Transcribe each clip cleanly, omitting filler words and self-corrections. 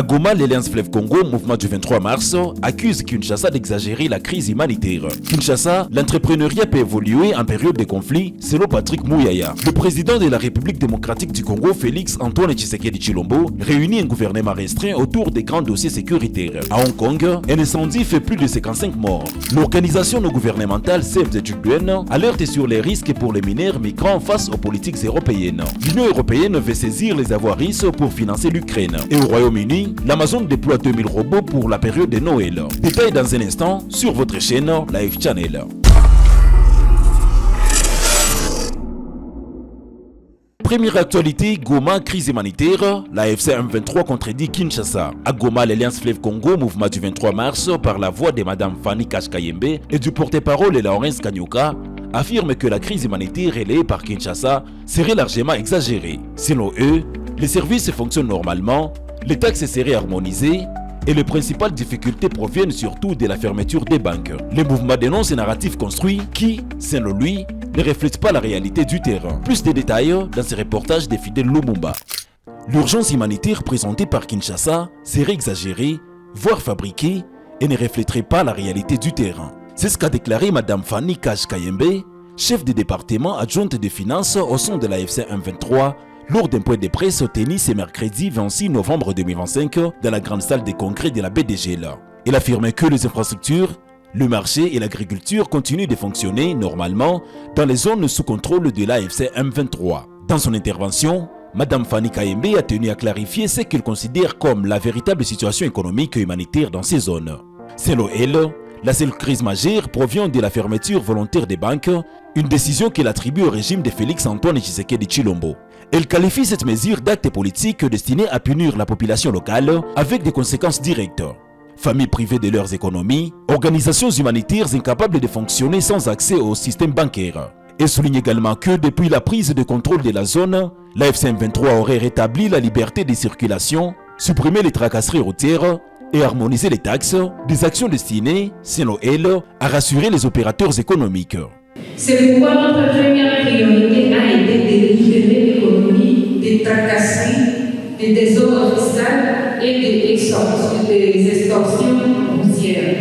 Goma, l'Alliance Fleuve Congo, mouvement du 23 mars, accuse Kinshasa d'exagérer la crise humanitaire. Kinshasa, l'entrepreneuriat peut évoluer en période de conflit, selon Patrick Mouyaya. Le président de la République démocratique du Congo, Félix Antoine Tshisekedi Tshilombo, réunit un gouvernement restreint autour des grands dossiers sécuritaires. À Hong Kong, un incendie fait plus de 55 morts. L'organisation non gouvernementale Save the Children alerte sur les risques pour les mineurs migrants face aux politiques européennes. L'Union européenne veut saisir les avoiristes pour financer l'Ukraine. Et au Royaume-Uni, l'Amazon déploie 2000 robots pour la période de Noël. Détail dans un instant sur votre chaîne Live Channel. Première actualité, Goma, crise humanitaire, la FC M23 contredit Kinshasa. À Goma, l'Alliance Fleuve Congo, mouvement du 23 mars, par la voix de Mme Fanny Kashkayembe et du porte-parole Laurence Kanyuka, affirme que la crise humanitaire relayée par Kinshasa serait largement exagérée. Selon eux, les services fonctionnent normalement, les taxes seraient harmonisées et les principales difficultés proviennent surtout de la fermeture des banques. Le mouvement dénonce un narratif construit qui, selon lui, ne reflète pas la réalité du terrain. Plus de détails dans ce reportage de Fidèle Lumumba. L'urgence humanitaire présentée par Kinshasa serait exagérée, voire fabriquée, et ne reflèterait pas la réalité du terrain. C'est ce qu'a déclaré Mme Fanny Kashkayembe, chef de département adjointe des finances au sein de la FC M23, lors d'un point de presse tenu ce mercredi 26 novembre 2025 dans la grande salle des congrès de la BDG. Elle affirme que les infrastructures, le marché et l'agriculture continuent de fonctionner normalement dans les zones sous contrôle de l'AFC M23. Dans son intervention, Mme Fanny Kayembe a tenu à clarifier ce qu'elle considère comme la véritable situation économique et humanitaire dans ces zones. Selon elle, la seule crise majeure provient de la fermeture volontaire des banques, une décision qu'elle attribue au régime de Félix Antoine Tshisekedi Tshilombo. Elle qualifie cette mesure d'acte politique destiné à punir la population locale avec des conséquences directes. Familles privées de leurs économies, organisations humanitaires incapables de fonctionner sans accès au système bancaire. Elle souligne également que depuis la prise de contrôle de la zone, la FC M23 aurait rétabli la liberté de circulation, supprimé les tracasseries routières et harmonisé les taxes, des actions destinées, selon elle, à rassurer les opérateurs économiques. C'est pourquoi notre première priorité a été de libérer l'économie des tracasseries, des désordres fiscaux et des extorsions routières.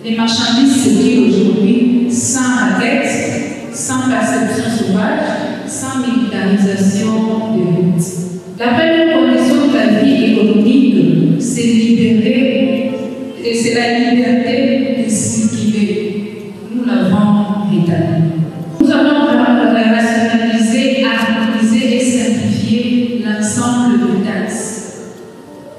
Les marchandises circulent aujourd'hui sans enquête, sans perception sauvage, sans militarisation de route. La première condition de la vie économique, c'est libérer, et c'est la liberté de circuler. Nous l'avons rétabli. Nous avons rationalisé, harmonisé et simplifié l'ensemble des taxes.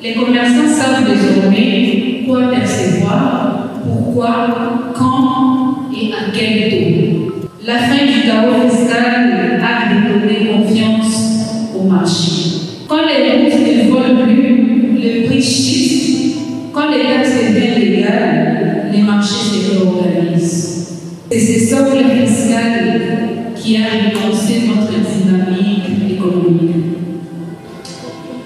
Les commerçants savent désormais quoi percevoir, pourquoi, quand et à quel taux. La fin du chaos fiscal a redonné confiance au marché. Quand les routes ne volent plus, le prix chute. Quand les taxes deviennent légales, les marchés se réorganisent. C'est ce socle fiscal qui a relancé notre dynamique économique.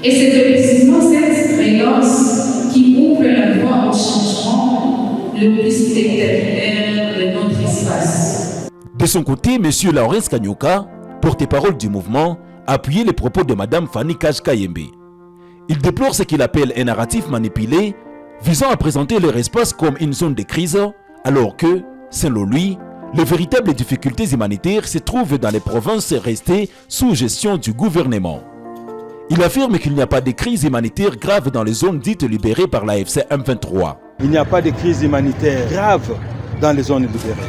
Et c'est précisément cette relance qui ouvre la voie au changement le plus spectaculaire de notre espace. De son côté, M. Laurence Kanyuka, porte-parole du mouvement, a appuyé les propos de Mme Fanny Kashkayembe. Il déplore ce qu'il appelle un narratif manipulé visant à présenter leur espace comme une zone de crise, alors que, selon lui, les véritables difficultés humanitaires se trouvent dans les provinces restées sous gestion du gouvernement. Il affirme qu'il n'y a pas de crise humanitaire grave dans les zones dites libérées par la FC M23. Il n'y a pas de crise humanitaire grave dans les zones libérées.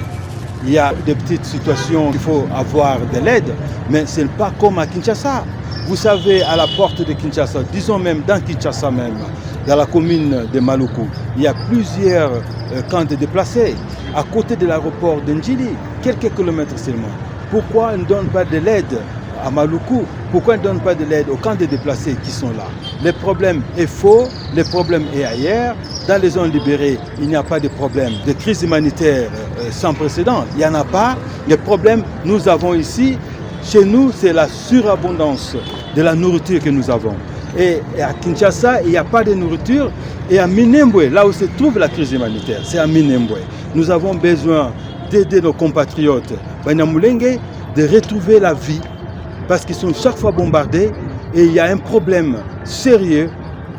Il y a des petites situations où il faut avoir de l'aide, mais ce n'est pas comme à Kinshasa. Vous savez, à la porte de Kinshasa, disons même dans Kinshasa même, dans la commune de Maluku, il y a plusieurs camps de déplacés à côté de l'aéroport d'Ndjili, quelques kilomètres seulement. Pourquoi on ne donne pas de l'aide à Maluku? Pourquoi on ne donne pas de l'aide aux camps de déplacés qui sont là? Le problème est faux, le problème est ailleurs. Dans les zones libérées, il n'y a pas de problème de crise humanitaire sans précédent. Il n'y en a pas. Le problème, nous avons ici, chez nous, c'est la surabondance de la nourriture que nous avons. Et à Kinshasa, il n'y a pas de nourriture. Et à Minembwe, là où se trouve la crise humanitaire, c'est à Minembwe. Nous avons besoin d'aider nos compatriotes Banyamulenge de retrouver la vie parce qu'ils sont chaque fois bombardés et il y a un problème sérieux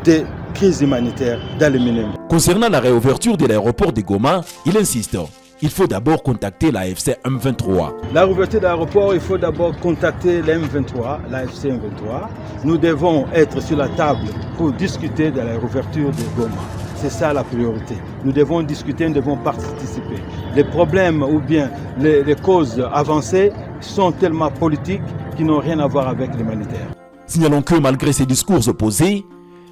de crise humanitaire d'aluminium. Concernant la réouverture de l'aéroport de Goma, il insiste. Il faut d'abord contacter la FC M23. La réouverture de l'aéroport, il faut d'abord contacter la M23, la FC M23. Nous devons être sur la table pour discuter de la réouverture de Goma. C'est ça la priorité. Nous devons discuter, nous devons participer. Les problèmes ou bien les causes avancées sont tellement politiques qui n'ont rien à voir avec l'humanitaire. Signalons que malgré ces discours opposés,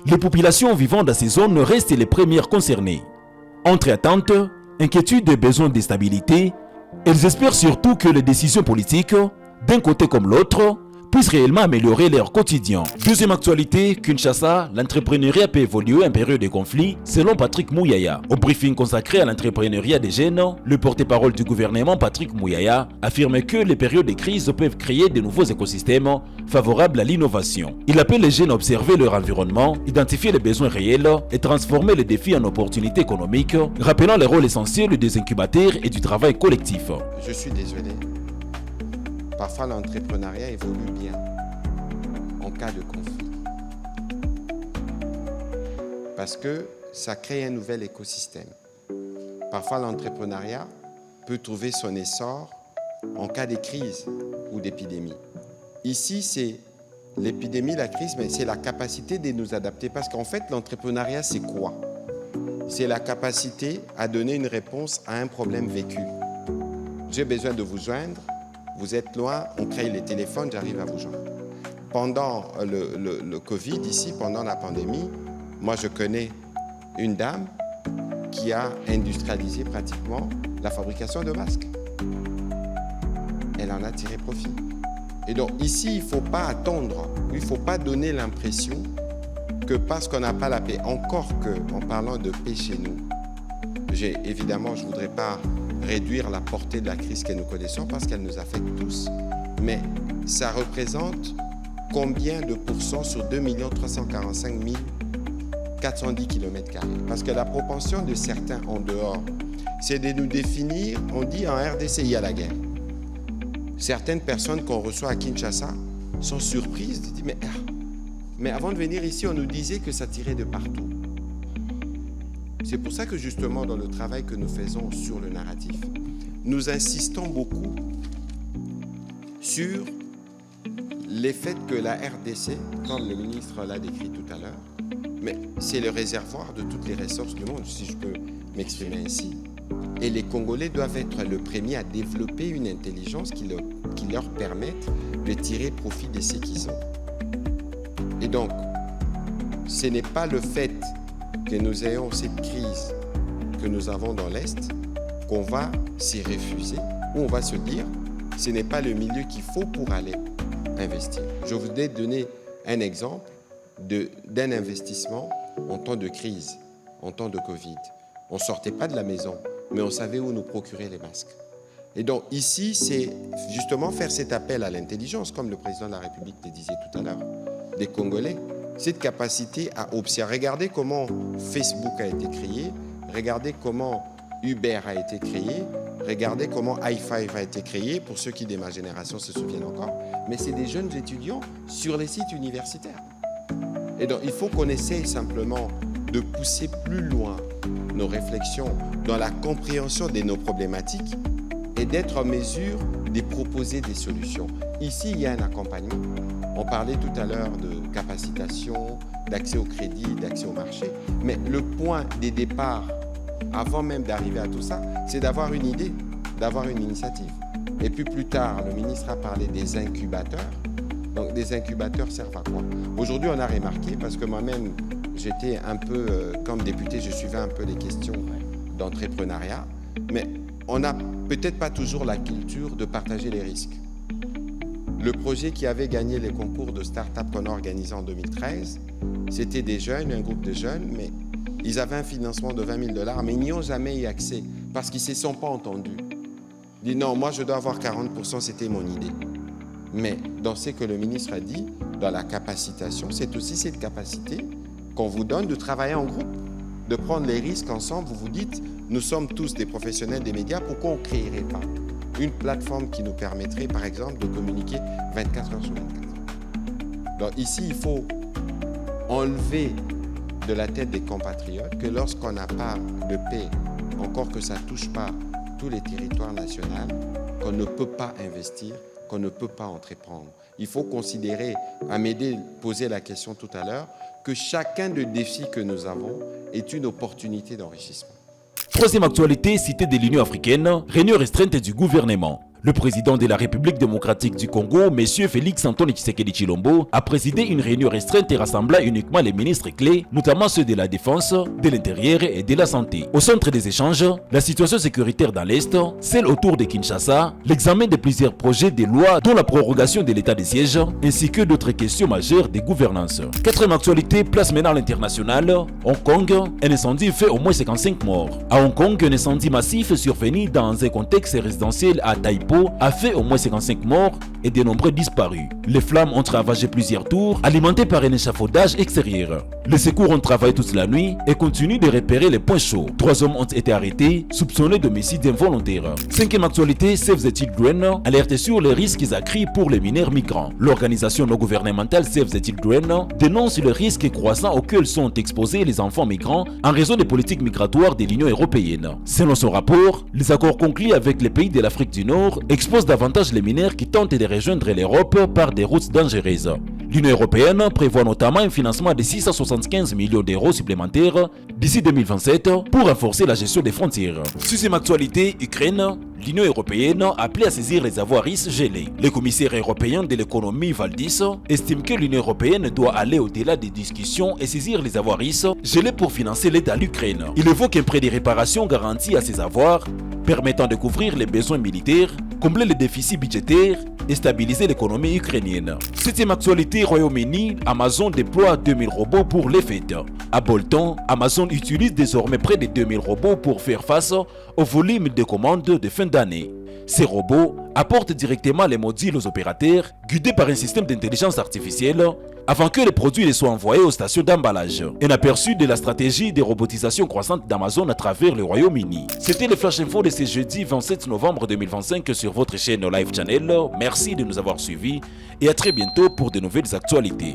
les populations vivant dans ces zones restent les premières concernées. Entre attentes, inquiétude et besoin de stabilité, elles espèrent surtout que les décisions politiques, d'un côté comme l'autre, puissent réellement améliorer leur quotidien. Deuxième actualité, Kinshasa, l'entrepreneuriat peut évoluer en période de conflit, selon Patrick Mouyaya. Au briefing consacré à l'entrepreneuriat des jeunes, le porte-parole du gouvernement Patrick Mouyaya affirme que les périodes de crise peuvent créer de nouveaux écosystèmes favorables à l'innovation. Il appelle les jeunes à observer leur environnement, identifier les besoins réels et transformer les défis en opportunités économiques, rappelant les rôles essentiels des incubateurs et du travail collectif. Je suis désolé. Parfois, l'entrepreneuriat évolue bien en cas de conflit. Parce que ça crée un nouvel écosystème. Parfois, l'entrepreneuriat peut trouver son essor en cas de crise ou d'épidémie. Ici, c'est l'épidémie, la crise, mais c'est la capacité de nous adapter. Parce qu'en fait, l'entrepreneuriat, c'est quoi? C'est la capacité à donner une réponse à un problème vécu. J'ai besoin de vous joindre. Vous êtes loin, on crée les téléphones, j'arrive à vous joindre. Pendant le Covid, ici, pendant la pandémie, moi je connais une dame qui a industrialisé pratiquement la fabrication de masques. Elle en a tiré profit. Et donc ici, il ne faut pas attendre, il ne faut pas donner l'impression que parce qu'on n'a pas la paix, encore que, en parlant de paix chez nous, évidemment, je ne voudrais pas réduire la portée de la crise que nous connaissons parce qu'elle nous affecte tous. Mais ça représente combien de pourcents sur 2 345 410 km²? Parce que la propension de certains en dehors, c'est de nous définir, on dit en RDC, il y a la guerre. Certaines personnes qu'on reçoit à Kinshasa sont surprises, disent mais avant de venir ici, on nous disait que ça tirait de partout. C'est pour ça que justement dans le travail que nous faisons sur le narratif, nous insistons beaucoup sur les faits que la RDC, comme le ministre l'a décrit tout à l'heure, mais c'est le réservoir de toutes les ressources du monde, si je peux m'exprimer ainsi. Et les Congolais doivent être le premier à développer une intelligence qui leur permette de tirer profit de ce qu'ils ont. Et donc, ce n'est pas le fait que nous ayons cette crise que nous avons dans l'Est, qu'on va s'y refuser, ou on va se dire, ce n'est pas le milieu qu'il faut pour aller investir. Je voudrais donner un exemple d'un investissement en temps de crise, en temps de Covid. On ne sortait pas de la maison, mais on savait où nous procurer les masques. Et donc ici, c'est justement faire cet appel à l'intelligence, comme le président de la République le disait tout à l'heure, des Congolais. Cette capacité à observer. Regardez comment Facebook a été créé, regardez comment Uber a été créé, regardez comment i5 a été créé, pour ceux qui de ma génération se souviennent encore. Mais c'est des jeunes étudiants sur les sites universitaires. Et donc il faut qu'on essaye simplement de pousser plus loin nos réflexions dans la compréhension de nos problématiques et d'être en mesure de proposer des solutions. Ici, il y a un accompagnement. On parlait tout à l'heure de capacitation, d'accès au crédit, d'accès au marché. Mais le point des départs, avant même d'arriver à tout ça, c'est d'avoir une idée, d'avoir une initiative. Et puis plus tard, le ministre a parlé des incubateurs. Donc des incubateurs servent à quoi? Aujourd'hui, on a remarqué, parce que moi-même, j'étais un peu, comme député, je suivais un peu les questions d'entrepreneuriat, mais on n'a peut-être pas toujours la culture de partager les risques. Le projet qui avait gagné les concours de start-up qu'on a organisé en 2013, c'était des jeunes, un groupe de jeunes, mais ils avaient un financement de 20 000 $, mais ils n'y ont jamais eu accès parce qu'ils ne se sont pas entendus. Ils disent non, moi je dois avoir 40%, c'était mon idée. Mais dans ce que le ministre a dit, dans la capacitation, c'est aussi cette capacité qu'on vous donne de travailler en groupe, de prendre les risques ensemble. Vous vous dites, nous sommes tous des professionnels des médias, pourquoi on ne créerait pas une plateforme qui nous permettrait, par exemple, de communiquer 24 heures sur 24. Donc ici, il faut enlever de la tête des compatriotes que lorsqu'on n'a pas de paix, encore que ça ne touche pas tous les territoires nationaux, qu'on ne peut pas investir, qu'on ne peut pas entreprendre. Il faut considérer, Amédée posait la question tout à l'heure, que chacun des défis que nous avons est une opportunité d'enrichissement. Troisième actualité, cité de l'Union africaine, réunion restreinte du gouvernement. Le président de la République démocratique du Congo, M. Félix Antoine Tshisekedi Tshilombo, a présidé une réunion restreinte et rassembla uniquement les ministres clés, notamment ceux de la Défense, de l'Intérieur et de la Santé. Au centre des échanges, la situation sécuritaire dans l'Est, celle autour de Kinshasa, l'examen de plusieurs projets de loi dont la prorogation de l'état de siège, ainsi que d'autres questions majeures de gouvernance. Quatrième actualité, place maintenant à l'international. Hong Kong, un incendie fait au moins 55 morts. À Hong Kong, un incendie massif survenu dans un contexte résidentiel à Taipei a fait au moins 55 morts et de nombreux disparus. Les flammes ont ravagé plusieurs tours, alimentées par un échafaudage extérieur. Les secours ont travaillé toute la nuit et continuent de repérer les points chauds. 3 hommes ont été arrêtés, soupçonnés d'homicide involontaire. Cinquième actualité, Save the Children alerte sur les risques accrus pour les mineurs migrants. L'organisation non gouvernementale Save the Children dénonce le risque croissant auquel sont exposés les enfants migrants en raison des politiques migratoires de l'Union européenne. Selon son rapport, les accords conclus avec les pays de l'Afrique du Nord expose davantage les mineurs qui tentent de rejoindre l'Europe par des routes dangereuses. L'Union européenne prévoit notamment un financement de 675 millions d'euros supplémentaires d'ici 2027 pour renforcer la gestion des frontières. Sixième actualité, Ukraine. L'Union européenne a appelé à saisir les avoirs russes gelés. Le commissaire européen de l'économie Valdis estime que l'Union européenne doit aller au-delà des discussions et saisir les avoirs russes gelés pour financer l'aide à l'Ukraine. Il évoque un prêt de réparation garanti à ces avoirs, permettant de couvrir les besoins militaires, combler les déficits budgétaires et stabiliser l'économie ukrainienne. Septième actualité, Royaume-Uni, Amazon déploie 2000 robots pour les fêtes. À Bolton, Amazon utilise désormais près de 2000 robots pour faire face au volume de commandes de fin d'année. Ces robots apportent directement les modules aux opérateurs, guidés par un système d'intelligence artificielle, avant que les produits ne soient envoyés aux stations d'emballage. Un aperçu de la stratégie de robotisation croissante d'Amazon à travers le Royaume-Uni. C'était le Flash Info de ce jeudi 27 novembre 2025 sur votre chaîne Live Channel. Merci de nous avoir suivis et à très bientôt pour de nouvelles actualités.